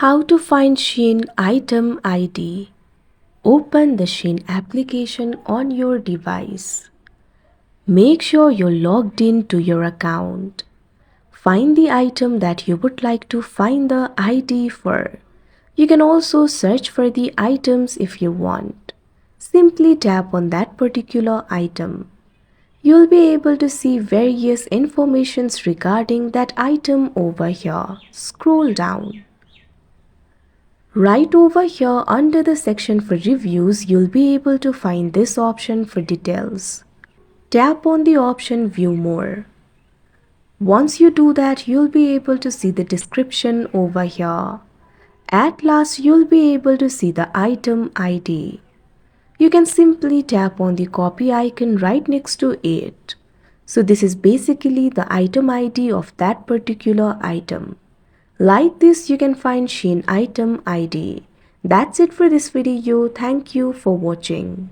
How to find Shein item ID. Open the Shein application on your device. Make sure you're logged in to your account. Find the item that you would like to find the ID for. You can also search for the items if you want. Simply tap on that particular item. You'll be able to see various informations regarding that item over here. Scroll down. Right over here under the section for reviews, you'll be able to find this option for details. Tap on the option View More. Once you do that, you'll be able to see the description over here. At last, you'll be able to see the item ID. You can simply tap on the copy icon right next to it. So this is basically the item ID of that particular item. Like this, you can find Shein item ID. That's it for this video. Thank you for watching.